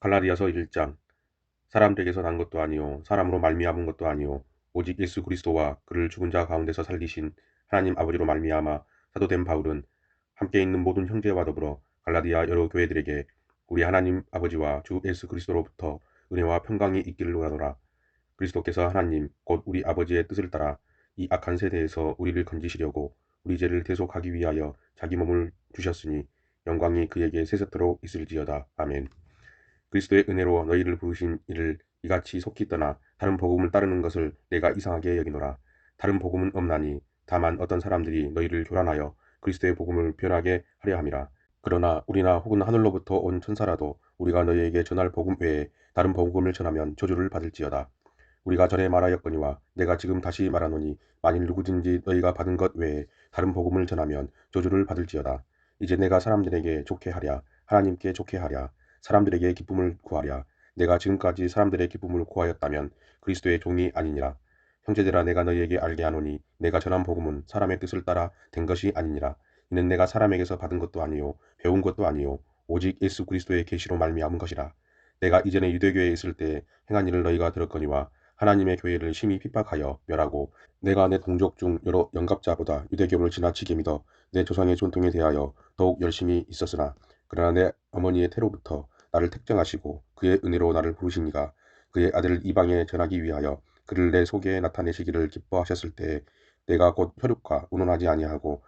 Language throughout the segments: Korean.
갈라디아서 1장. 사람들에게서 난 것도 아니요 사람으로 말미암은 것도 아니요 오직 예수 그리스도와 그를 죽은 자 가운데서 살리신 하나님 아버지로 말미암아 사도된 바울은 함께 있는 모든 형제와 더불어 갈라디아 여러 교회들에게 우리 하나님 아버지와 주 예수 그리스도로부터 은혜와 평강이 있기를 원하노라. 그리스도께서 하나님 곧 우리 아버지의 뜻을 따라 이 악한 세대에서 우리를 건지시려고 우리 죄를 대속하기 위하여 자기 몸을 주셨으니 영광이 그에게 세세토록 있을지어다. 아멘. 그리스도의 은혜로 너희를 부르신 이를 이같이 속히 떠나 다른 복음을 따르는 것을 내가 이상하게 여기노라. 다른 복음은 없나니 다만 어떤 사람들이 너희를 교란하여 그리스도의 복음을 변하게 하려 함이라. 그러나 우리나 혹은 하늘로부터 온 천사라도 우리가 너희에게 전할 복음 외에 다른 복음을 전하면 저주를 받을지어다. 우리가 전에 말하였거니와 내가 지금 다시 말하노니 만일 누구든지 너희가 받은 것 외에 다른 복음을 전하면 저주를 받을지어다. 이제 내가 사람들에게 좋게 하랴 하나님께 좋게 하랴 사람들에게 기쁨을 구하랴. 내가 지금까지 사람들의 기쁨을 구하였다면 그리스도의 종이 아니니라. 형제들아 내가 너희에게 알게 하노니 내가 전한 복음은 사람의 뜻을 따라 된 것이 아니니라. 이는 내가 사람에게서 받은 것도 아니요 배운 것도 아니요 오직 예수 그리스도의 계시로 말미암은 것이라. 내가 이전에 유대교회에 있을 때 행한 일을 너희가 들었거니와 하나님의 교회를 심히 핍박하여 멸하고 내가 내 동족 중 여러 영갑자보다 유대교를 지나치게 믿어 내 조상의 전통에 대하여 더욱 열심히 있었으나 그러나 내 어머니의 태로부터 나를 택정하시고 그의 은혜로 나를 부르시니가 그의 아들을 이방에 전하기 위하여 그를 내 속에 나타내시기를 기뻐하셨을 때 내가 곧 혈육과 운운하지 아니하고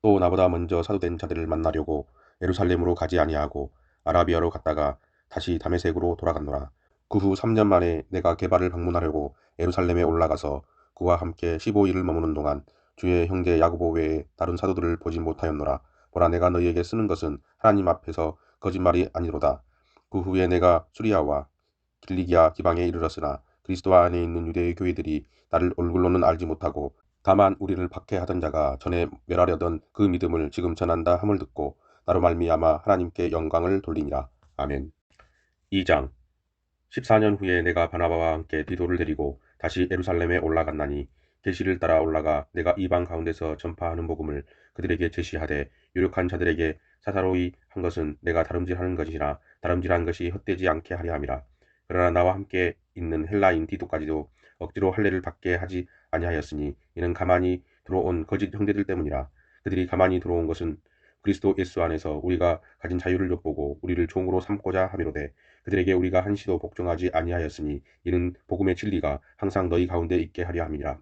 또 나보다 먼저 사도된 자들을 만나려고 예루살렘으로 가지 아니하고 아라비아로 갔다가 다시 다메섹으로 돌아갔노라. 그 후 3년 만에 내가 게바를 방문하려고 예루살렘에 올라가서 그와 함께 15일을 머무는 동안 주의 형제 야고보 외에 다른 사도들을 보지 못하였노라. 보라 내가 너희에게 쓰는 것은 하나님 앞에서 거짓말이 아니로다. 그 후에 내가 수리아와 길리기아 지방에 이르렀으나 그리스도 안에 있는 유대의 교회들이 나를 얼굴로는 알지 못하고 다만 우리를 박해하던 자가 전에 멸하려던 그 믿음을 지금 전한다 함을 듣고 나로 말미암아 하나님께 영광을 돌리니라. 아멘. 2장. 14년 후에 내가 바나바와 함께 디도를 데리고 다시 예루살렘에 올라갔나니 계시를 따라 올라가 내가 이방 가운데서 전파하는 복음을 그들에게 제시하되 유력한 자들에게 사사로이 한 것은 내가 다름질하는 것이나 다름질한 것이 헛되지 않게 하려 함이라. 그러나 나와 함께 있는 헬라인 디도까지도 억지로 할례를 받게 하지 아니하였으니 이는 가만히 들어온 거짓 형제들 때문이라. 그들이 가만히 들어온 것은 그리스도 예수 안에서 우리가 가진 자유를 엿보고 우리를 종으로 삼고자 함이로되 그들에게 우리가 한시도 복종하지 아니하였으니 이는 복음의 진리가 항상 너희 가운데 있게 하려 함이라.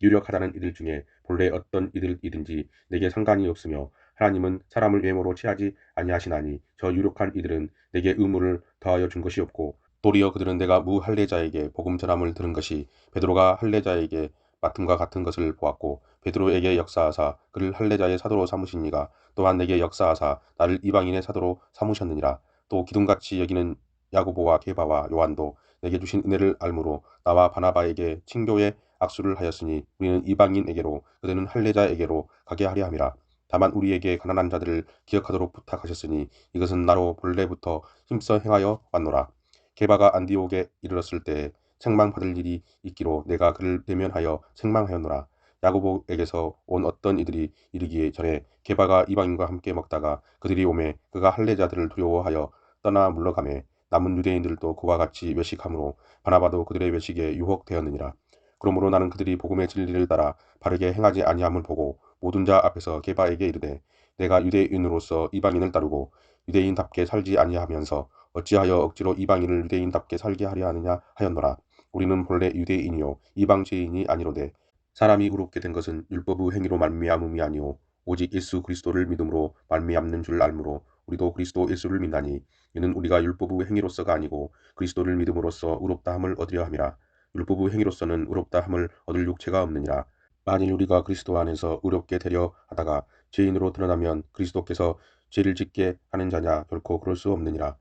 유력하다는 이들 중에 본래 어떤 이들이든지 내게 상관이 없으며 하나님은 사람을 외모로 취하지 아니하시나니 저 유력한 이들은 내게 의무를 더하여 준 것이 없고 도리어 그들은 내가 무할례자에게 복음 전함을 들은 것이 베드로가 할례자에게 맡음과 같은 것을 보았고 베드로에게 역사하사 그를 할례자의 사도로 삼으시니가 또한 내게 역사하사 나를 이방인의 사도로 삼으셨느니라. 또 기둥같이 여기는 야고보와 게바와 요한도 내게 주신 은혜를 알므로 나와 바나바에게 친교의 악수를 하였으니 우리는 이방인에게로 그들은 할례자에게로 가게 하려 함이라. 다만 우리에게 가난한 자들을 기억하도록 부탁하셨으니 이것은 나로 본래부터 힘써 행하여 왔노라. 게바가 안디옥에 이르렀을 때 책망받을 일이 있기로 내가 그를 대면하여 책망하였노라. 야고보에게서 온 어떤 이들이 이르기에 전에 게바가 이방인과 함께 먹다가 그들이 오매 그가 할례자들을 두려워하여 떠나 물러가매 남은 유대인들도 그와 같이 외식함으로 바나바도 그들의 외식에 유혹되었느니라. 그러므로 나는 그들이 복음의 진리를 따라 바르게 행하지 아니함을 보고 모든 자 앞에서 게바에게 이르되 내가 유대인으로서 이방인을 따르고 유대인답게 살지 아니하면서 어찌하여 억지로 이방인을 유대인답게 살게 하려 하느냐 하였노라. 우리는 본래 유대인이요 이방 죄인이 아니로되 사람이 의롭게 된 것은 율법의 행위로 말미암음이 아니요 오직 예수 그리스도를 믿음으로 말미암는 줄 알므로 우리도 그리스도 예수를 믿나니 이는 우리가 율법의 행위로서가 아니고 그리스도를 믿음으로써 의롭다 함을 얻으려 함이라. 율법의 행위로서는 의롭다 함을 얻을 육체가 없느니라. 만일 우리가 그리스도 안에서 의롭게 되려 하다가 죄인으로 드러나면 그리스도께서 죄를 짓게 하는 자냐 결코 그럴 수 없느니라.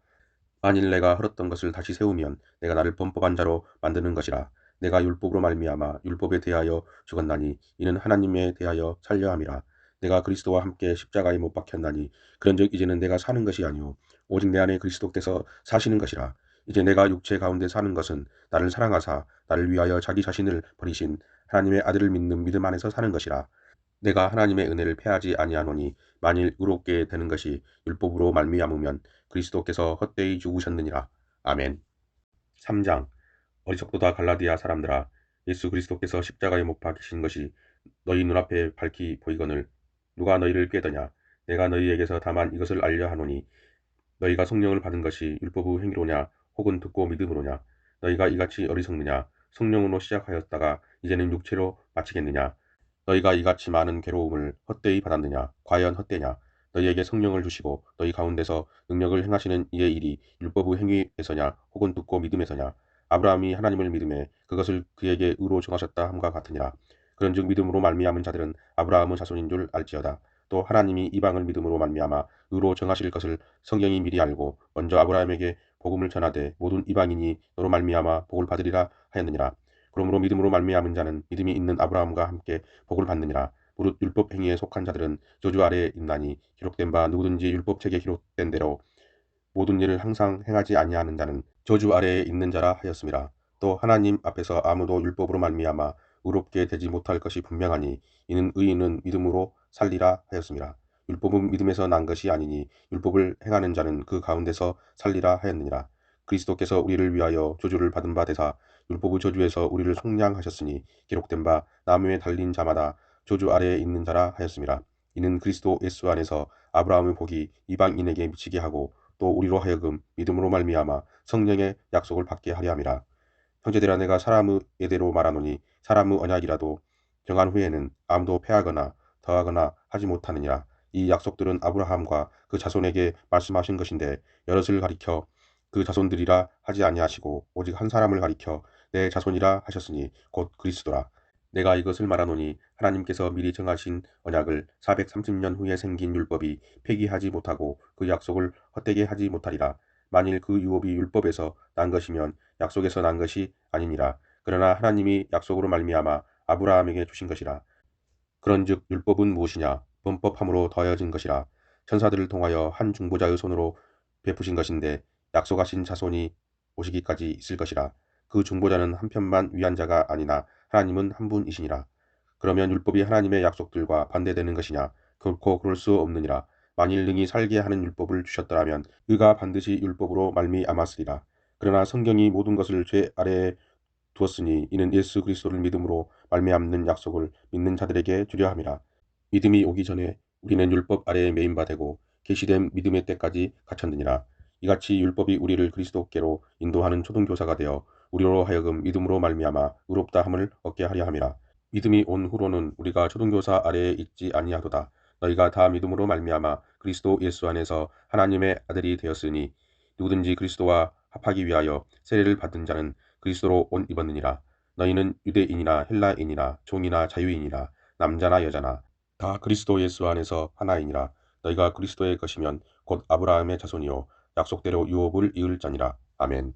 만일 내가 헐었던 것을 다시 세우면 내가 나를 범법한 자로 만드는 것이라. 내가 율법으로 말미암아 율법에 대하여 죽었나니 이는 하나님에 대하여 살려 함이라. 내가 그리스도와 함께 십자가에 못 박혔나니 그런즉 이제는 내가 사는 것이 아니요 오직 내 안에 그리스도께서 사시는 것이라. 이제 내가 육체 가운데 사는 것은 나를 사랑하사 나를 위하여 자기 자신을 버리신 하나님의 아들을 믿는 믿음 안에서 사는 것이라. 내가 하나님의 은혜를 패하지 아니하노니 만일 의롭게 되는 것이 율법으로 말미암으면 그리스도께서 헛되이 죽으셨느니라. 아멘. 3장. 어리석도다 갈라디아 사람들아, 예수 그리스도께서 십자가에 못 박히신 것이 너희 눈앞에 밝히 보이거늘 누가 너희를 꾀더냐. 내가 너희에게서 다만 이것을 알려 하노니 너희가 성령을 받은 것이 율법의 행위로냐 혹은 듣고 믿음으로냐. 너희가 이같이 어리석느냐. 성령으로 시작하였다가 이제는 육체로 마치겠느냐. 너희가 이같이 많은 괴로움을 헛되이 받았느냐. 과연 헛되냐. 너희에게 성령을 주시고 너희 가운데서 능력을 행하시는 이의 일이 율법의 행위에서냐 혹은 듣고 믿음에서냐. 아브라함이 하나님을 믿음에 그것을 그에게 의로 정하셨다 함과 같으니라. 그런즉 믿음으로 말미암은 자들은 아브라함의 자손인 줄 알지어다. 또 하나님이 이방을 믿음으로 말미암아 의로 정하실 것을 성경이 미리 알고 먼저 아브라함에게 복음을 전하되 모든 이방인이 너로 말미암아 복을 받으리라 하였느니라. 그러므로 믿음으로 말미암은 자는 믿음이 있는 아브라함과 함께 복을 받느니라. 무릇 율법 행위에 속한 자들은 저주 아래에 있나니 기록된 바 누구든지 율법책에 기록된 대로 모든 일을 항상 행하지 아니하는 자는 저주 아래에 있는 자라 하였습니다. 또 하나님 앞에서 아무도 율법으로 말미암아 의롭게 되지 못할 것이 분명하니 이는 의인은 믿음으로 살리라 하였습니다. 율법은 믿음에서 난 것이 아니니 율법을 행하는 자는 그 가운데서 살리라 하였느니라. 그리스도께서 우리를 위하여 저주를 받은 바 되사 율법의 저주에서 우리를 속량하셨으니 기록된 바 나무에 달린 자마다 저주 아래에 있는 자라 하였습니다. 이는 그리스도 예수 안에서 아브라함의 복이 이방인에게 미치게 하고 또 우리로 하여금 믿음으로 말미암아 성령의 약속을 받게 하려 함이라. 형제들아 내가 사람의 예대로 말하노니 사람의 언약이라도 정한 후에는 아무도 패하거나 더하거나 하지 못하느니라. 이 약속들은 아브라함과 그 자손에게 말씀하신 것인데 여럿을 가리켜 그 자손들이라 하지 아니하시고 오직 한 사람을 가리켜 내 자손이라 하셨으니 곧 그리스도라. 내가 이것을 말하노니 하나님께서 미리 정하신 언약을 430년 후에 생긴 율법이 폐기하지 못하고 그 약속을 헛되게 하지 못하리라. 만일 그 유업이 율법에서 난 것이면 약속에서 난 것이 아니니라. 그러나 하나님이 약속으로 말미암아 아브라함에게 주신 것이라. 그런즉 율법은 무엇이냐? 범법함으로 더해진 것이라. 천사들을 통하여 한 중보자의 손으로 베푸신 것인데 약속하신 자손이 오시기까지 있을 것이라. 그 중보자는 한편만 위한 자가 아니나 하나님은 한 분이시니라. 그러면 율법이 하나님의 약속들과 반대되는 것이냐? 결코 그럴 수 없느니라. 만일 능히 살게 하는 율법을 주셨더라면 그가 반드시 율법으로 말미암았으리라. 그러나 성경이 모든 것을 죄 아래에 두었으니 이는 예수 그리스도를 믿음으로 말미암는 약속을 믿는 자들에게 주려 함이라. 믿음이 오기 전에 우리는 율법 아래에 매인 바 되고 계시된 믿음의 때까지 갇혔느니라. 이같이 율법이 우리를 그리스도께로 인도하는 초등교사가 되어 우리로 하여금 믿음으로 말미암아 의롭다 함을 얻게 하려 함이라. 믿음이 온 후로는 우리가 초등교사 아래에 있지 아니하도다. 너희가 다 믿음으로 말미암아 그리스도 예수 안에서 하나님의 아들이 되었으니 누구든지 그리스도와 합하기 위하여 세례를 받은 자는 그리스도로 옷 입었느니라. 너희는 유대인이나 헬라인이나 종이나 자유인이나 남자나 여자나 다 그리스도 예수 안에서 하나이니라. 너희가 그리스도의 것이면 곧 아브라함의 자손이요 약속대로 유업을 이을 자니라. 아멘.